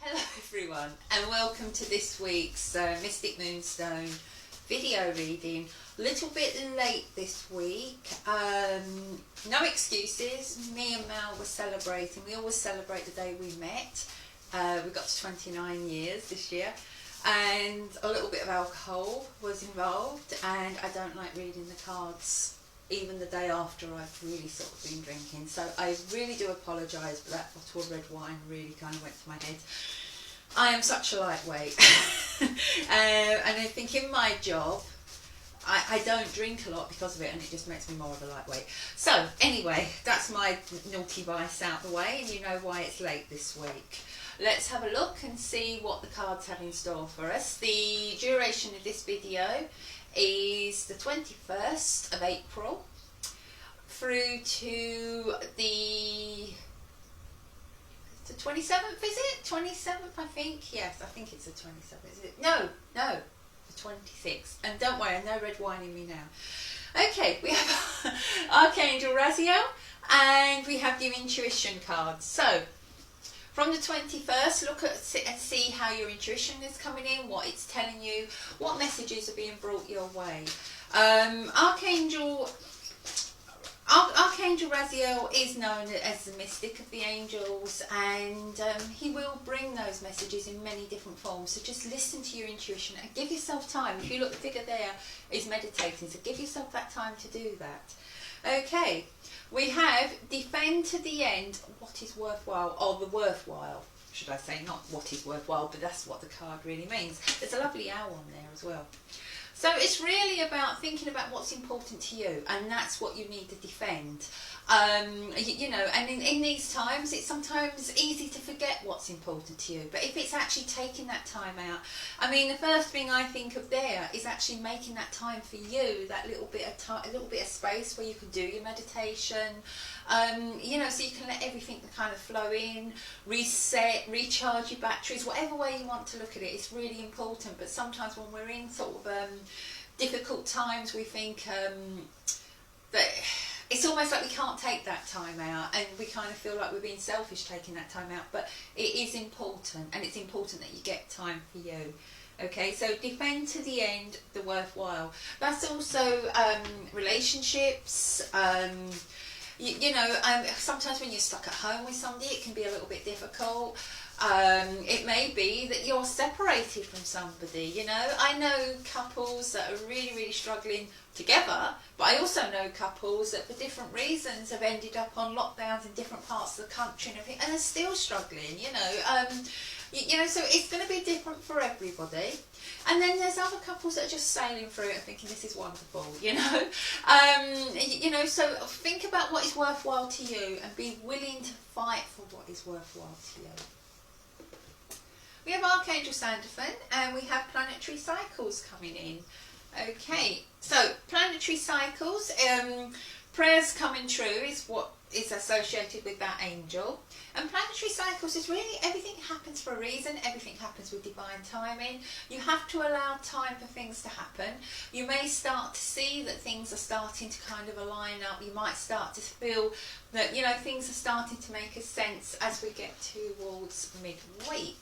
Hello everyone and welcome to this week's Mystic Moonstone video reading. A little bit late this week, no excuses. Me and Mal were celebrating. We always celebrate the day we met. We got to 29 years this year and a little bit of alcohol was involved, and I don't like reading the cards even the day after I've really sort of been drinking, so I really do apologise, but that bottle of red wine really kind of went to my head. I am such a lightweight and I think in my job I don't drink a lot because of it, and it just makes me more of a lightweight. So anyway, that's my naughty vice out the way, and you know why it's late this week. Let's have a look and see what the cards have in store for us. The duration of this video is the 21st of April through to the 27th, is it? 27th, I think. Yes, I think it's the 27th. Is it? No, the 26th. And don't worry, no red wine in me now. Okay, we have Archangel Raziel and we have the intuition cards. So from the 21st, look at and see how your intuition is coming in, what it's telling you, what messages are being brought your way. Archangel Raziel is known as the mystic of the angels, and he will bring those messages in many different forms. So just listen to your intuition and give yourself time. If you look, the figure there is meditating, so give yourself that time to do that. Okay, we have defend to the end what is worthwhile, or the worthwhile, should I say, not what is worthwhile, but that's what the card really means. There's a lovely owl on there as well. So it's really about thinking about what's important to you, and that's what you need to defend. You know, and in these times, it's sometimes easy to forget what's important to you. But if it's actually taking that time out, I mean, the first thing I think of there is actually making that time for you, that little bit of time, a little bit of space where you can do your meditation. You know, so you can let everything kind of flow in, reset, recharge your batteries, whatever way you want to look at it. It's really important. But sometimes when we're in sort of difficult times, we think that it's almost like we can't take that time out, and we kind of feel like we're being selfish taking that time out, but it is important, and it's important that you get time for you. Okay, so defend to the end the worthwhile. That's also relationships. You know, sometimes when you're stuck at home with somebody, it can be a little bit difficult. It may be that you're separated from somebody. You know, I know couples that are really, really struggling together, but I also know couples that for different reasons have ended up on lockdowns in different parts of the country and are still struggling, you know. You know, so it's going to be different for everybody. And then there's other couples that are just sailing through it and thinking this is wonderful, you know. You know, so think about what is worthwhile to you and be willing to fight for what is worthwhile to you. We have Archangel Sandalphon and we have planetary cycles coming in. Okay, so planetary cycles, prayers coming true is what is associated with that angel. And planetary cycles is really everything happens for a reason, everything happens with divine timing. You have to allow time for things to happen. You may start to see that things are starting to kind of align up. You might start to feel that, you know, things are starting to make a sense as we get towards midweek.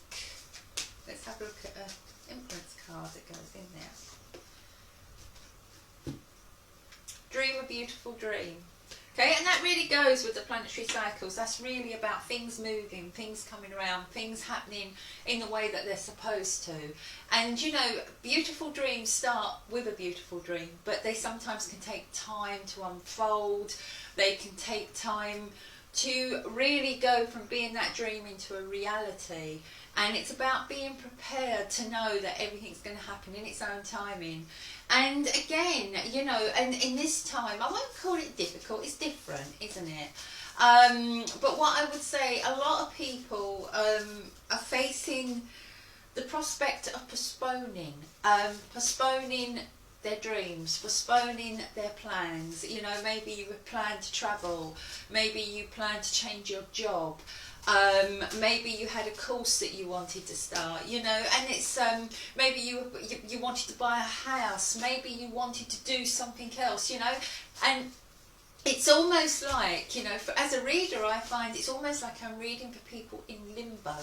Let's have a look at an influence card that goes in there. Dream a beautiful dream. Okay, and that really goes with the planetary cycles. That's really about things moving, things coming around, things happening in the way that they're supposed to. And you know, beautiful dreams start with a beautiful dream, but they sometimes can take time to unfold. They can take time to really go from being that dream into a reality. And it's about being prepared to know that everything's going to happen in its own timing. And again, you know, and in this time, I won't call it difficult, it's different, isn't it? But what I would say, a lot of people are facing the prospect of postponing their dreams, postponing their plans. You know, maybe you plan to travel, maybe you plan to change your job. Maybe you had a course that you wanted to start, you know, and it's maybe you wanted to buy a house, maybe you wanted to do something else, you know, and it's almost like, you know, as a reader I find it's almost like I'm reading for people in limbo.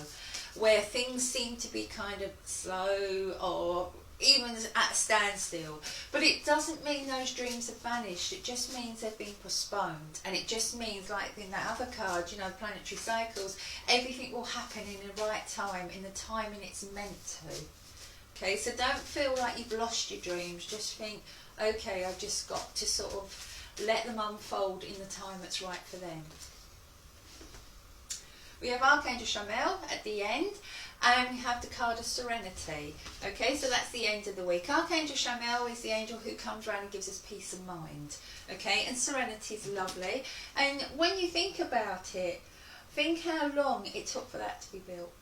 where things seem to be kind of slow or even at a standstill. But it doesn't mean those dreams have vanished, it just means they've been postponed. And it just means, like in that other card, you know, planetary cycles, everything will happen in the right time, in the timing it's meant to. Okay, so don't feel like you've lost your dreams, just think, okay, I've just got to sort of let them unfold in the time that's right for them. We have Archangel Chamuel at the end, and we have the card of Serenity. Okay, so that's the end of the week. Archangel Chamuel is the angel who comes around and gives us peace of mind. Okay, and Serenity is lovely. And when you think about it, think how long it took for that to be built.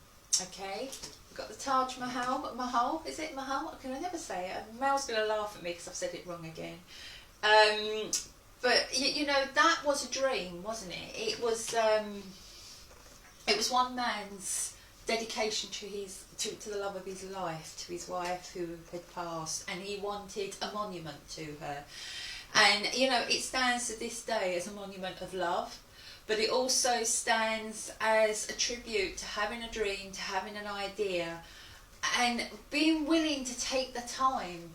Okay, we've got the Taj Mahal, is it Mahal? Can I never say it? Mel's going to laugh at me because I've said it wrong again. But you know, that was a dream, wasn't it? It was one man's dedication to the love of his life, to his wife who had passed, and he wanted a monument to her. And you know, it stands to this day as a monument of love, but it also stands as a tribute to having a dream, to having an idea, and being willing to take the time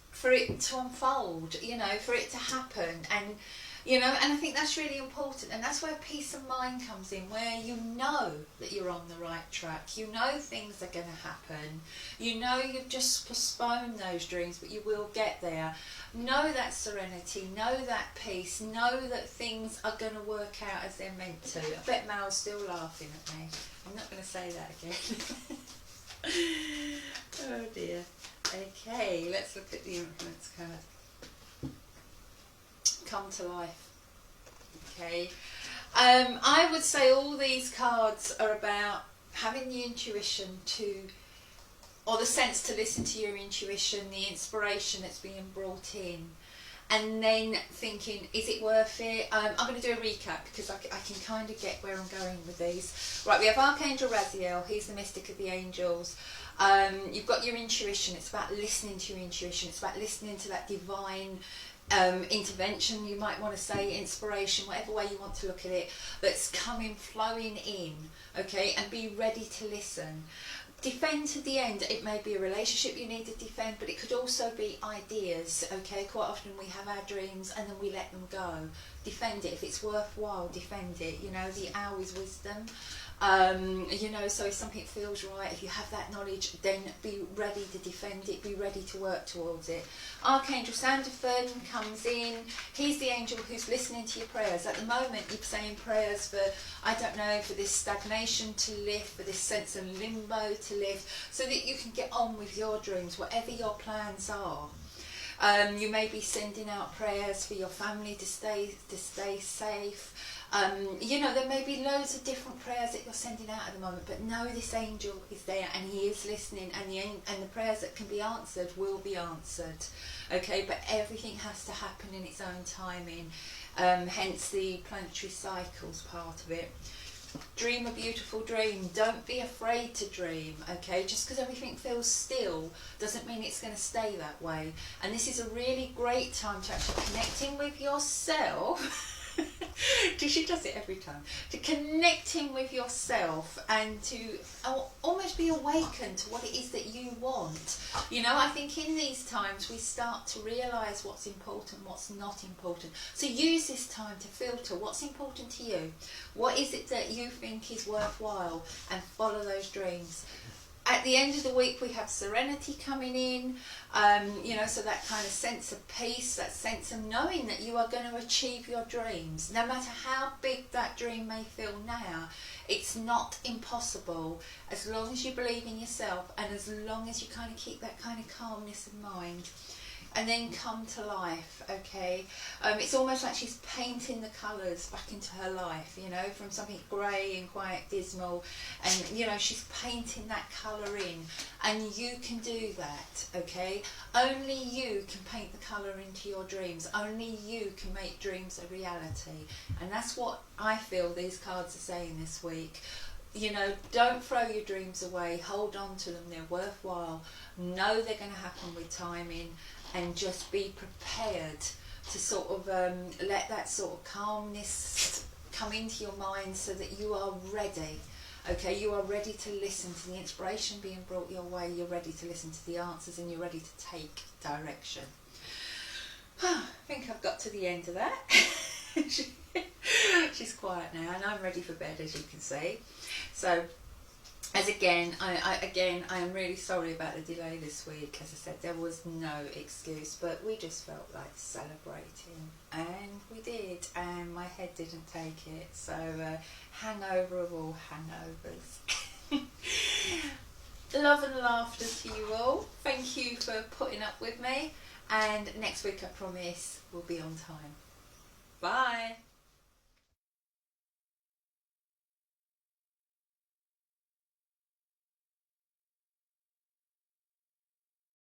for it to unfold, you know, for it to happen. And you know, and I think that's really important, and that's where peace of mind comes in, where you know that you're on the right track, you know things are going to happen, you know you've just postponed those dreams, but you will get there. Know that serenity, know that peace, know that things are going to work out as they're meant to. I bet Mal's still laughing at me. I'm not going to say that again. Oh dear. Okay, let's look at the influence card. Come to life. Okay, I would say all these cards are about having the intuition to, or the sense to listen to your intuition, the inspiration that's being brought in, and then thinking, is it worth it? I'm going to do a recap because I can kind of get where I'm going with these. Right, we have Archangel Raziel, he's the mystic of the angels. You've got your intuition, it's about listening to your intuition, it's about listening to that divine intervention, you might want to say, inspiration, whatever way you want to look at it, that's coming, flowing in, okay, and be ready to listen. Defend to the end. It may be a relationship you need to defend, but it could also be ideas, okay. Quite often we have our dreams and then we let them go. Defend it. If it's worthwhile, defend it. You know, the owl is wisdom. You know, so if something feels right, if you have that knowledge, then be ready to defend it, be ready to work towards it. Archangel Sandalphon comes in. He's the angel who's listening to your prayers. At the moment, you're saying prayers for, I don't know, for this stagnation to lift, for this sense of limbo to lift, so that you can get on with your dreams, whatever your plans are. You may be sending out prayers for your family to stay safe. You know, there may be loads of different prayers that you're sending out at the moment, but know this angel is there and he is listening, and the prayers that can be answered will be answered. Okay, but everything has to happen in its own timing, hence the planetary cycles part of it. Dream a beautiful dream. Don't be afraid to dream, okay? Just because everything feels still doesn't mean it's going to stay that way. And this is a really great time to actually connect in with yourself. She does it every time. To connect in with yourself and to almost be awakened to what it is that you want. You know, I think in these times we start to realise what's important, what's not important. So use this time to filter what's important to you. What is it that you think is worthwhile, and follow those dreams. At the end of the week, we have Serenity coming in, you know, so that kind of sense of peace, that sense of knowing that you are going to achieve your dreams. No matter how big that dream may feel now, it's not impossible as long as you believe in yourself and as long as you kind of keep that kind of calmness of mind. And then come to life, okay? It's almost like she's painting the colours back into her life, you know, from something grey and quite dismal, and, you know, she's painting that colour in, and you can do that, okay? Only you can paint the colour into your dreams. Only you can make dreams a reality, and that's what I feel these cards are saying this week. You know, don't throw your dreams away. Hold on to them. They're worthwhile. Know they're going to happen with timing, and just be prepared to sort of let that sort of calmness come into your mind so that you are ready, Okay, you are ready to listen to the inspiration being brought your way. You're ready to listen to the answers, and you're ready to take direction. I think I've got to the end of that. She's quiet now, and I'm ready for bed, as you can see. So, I am really sorry about the delay this week. As I said, there was no excuse, but we just felt like celebrating, and we did, and my head didn't take it. So, hangover of all hangovers. Love and laughter to you all. Thank you for putting up with me, and next week I promise we'll be on time. Bye.